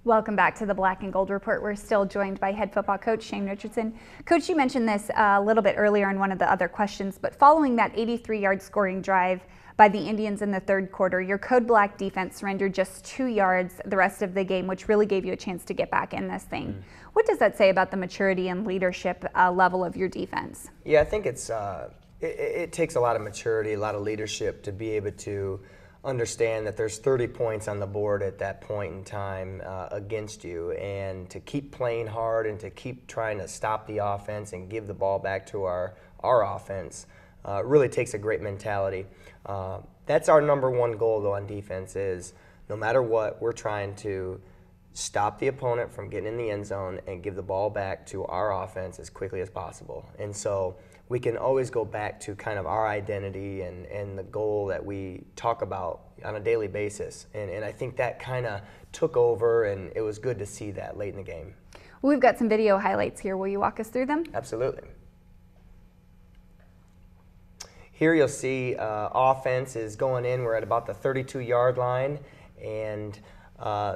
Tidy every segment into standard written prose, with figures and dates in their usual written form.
Welcome back to the Black and Gold Report. We're still joined by head football coach Shane Richardson. Coach, you mentioned this a little bit earlier in one of the other questions, but following that 83-yard scoring drive by the Indians in the third quarter, your Code Black defense surrendered just 2 yards the rest of the game, which really gave you a chance to get back in this thing. What does that say about the maturity and leadership level of your defense? Yeah, I think it takes a lot of maturity, a lot of leadership to be able to understand that there's 30 points on the board at that point in time against you, and to keep playing hard and to keep trying to stop the offense and give the ball back to our offense really takes a great mentality. That's our number one goal though on defense, is no matter what, we're trying to stop the opponent from getting in the end zone and give the ball back to our offense as quickly as possible. And so we can always go back to kind of our identity and the goal that we talk about on a daily basis. And I think that kind of took over, and it was good to see that late in the game. Well, we've got some video highlights here. Will you walk us through them? Absolutely. Here you'll see offense is going in. We're at about the 32-yard line, and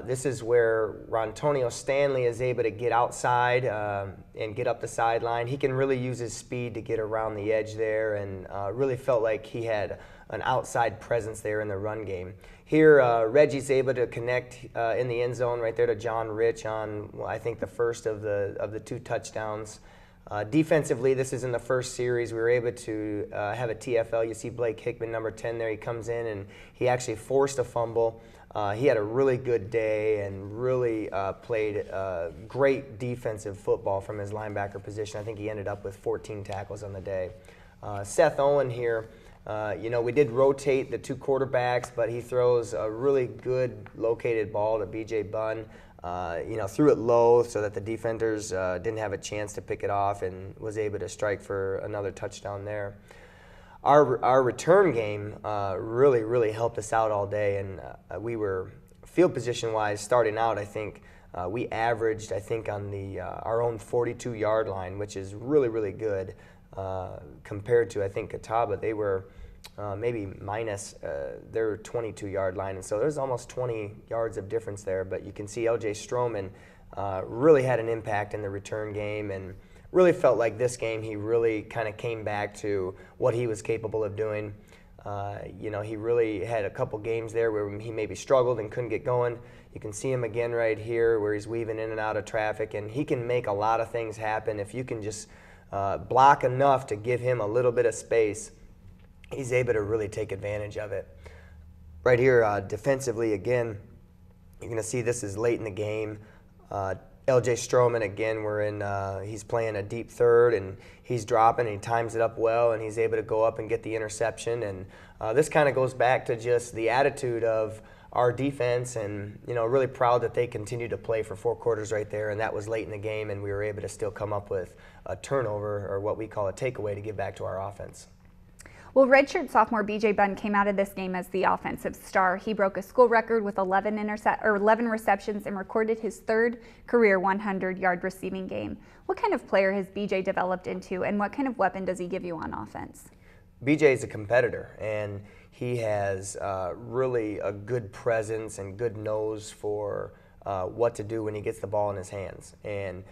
this is where Rontonio Stanley is able to get outside and get up the sideline. He can really use his speed to get around the edge there, and really felt like he had an outside presence there in the run game. Here, Reggie's able to connect in the end zone right there to John Rich on, well, I think, the first of the 2 touchdowns. Defensively, this is in the first series. We were able to have a TFL. You see Blake Hickman, number 10 there. He comes in and he actually forced a fumble. He had a really good day and really played great defensive football from his linebacker position. I think he ended up with 14 tackles on the day. Seth Owen here, we did rotate the 2 quarterbacks, but he throws a really good located ball to B.J. Bunn. Threw it low so that the defenders didn't have a chance to pick it off, and was able to strike for another touchdown there. Our return game really helped us out all day, and we were field position wise starting out. I think we averaged, on the our own 42-yard line, which is really good compared to, I think, Catawba. They were maybe minus their 22-yard line, and so there's almost 20 yards of difference there. But you can see L.J. Stroman really had an impact in the return game, and really felt like this game he really kind of came back to what he was capable of doing. He really had a couple games there where he maybe struggled and couldn't get going. You can see him again right here where he's weaving in and out of traffic, and he can make a lot of things happen if you can just block enough to give him a little bit of space. He's able to really take advantage of it. Right here, defensively, again, you're going to see this is late in the game. L.J. Stroman, again, he's playing a deep third, and he's dropping, and he times it up well, and he's able to go up and get the interception. And this kind of goes back to just the attitude of our defense, and really proud that they continued to play for 4 quarters right there, and that was late in the game, and we were able to still come up with a turnover, or what we call a takeaway, to give back to our offense. Well, redshirt sophomore B.J. Bunn came out of this game as the offensive star. He broke a school record with 11 receptions and recorded his 3rd career 100-yard receiving game. What kind of player has B.J. developed into, and what kind of weapon does he give you on offense? B.J. is a competitor, and he has really a good presence and good nose for what to do when he gets the ball in his hands. And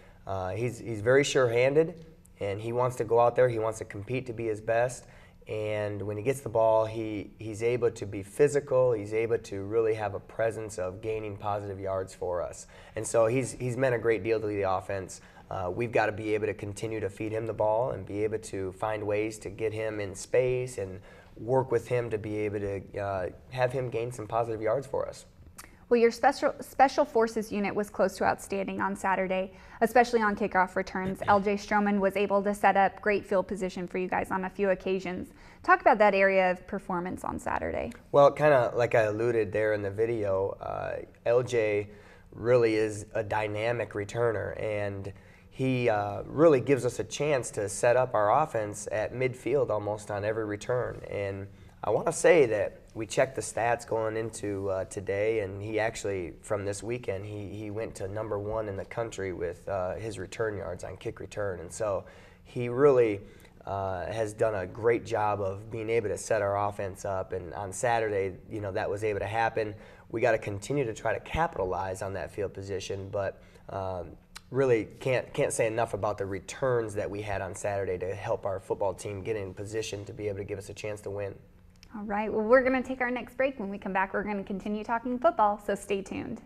he's very sure-handed, and he wants to go out there. He wants to compete to be his best. And when he gets the ball, he's able to be physical. He's able to really have a presence of gaining positive yards for us. And so he's meant a great deal to the offense. We've got to be able to continue to feed him the ball and be able to find ways to get him in space and work with him to be able to have him gain some positive yards for us. Well, your special forces unit was close to outstanding on Saturday, especially on kickoff returns. L.J. Stroman was able to set up great field position for you guys on a few occasions. Talk about that area of performance on Saturday. Well, kind of like I alluded there in the video, L.J. really is a dynamic returner, and he really gives us a chance to set up our offense at midfield almost on every return. And I want to say that we checked the stats going into today, and he actually, from this weekend, he went to #1 in the country with his return yards on kick return. And so he really has done a great job of being able to set our offense up. And on Saturday, that was able to happen. We got to continue to try to capitalize on that field position, but really can't say enough about the returns that we had on Saturday to help our football team get in position to be able to give us a chance to win. All right, well, we're going to take our next break. When we come back, we're going to continue talking football, so stay tuned.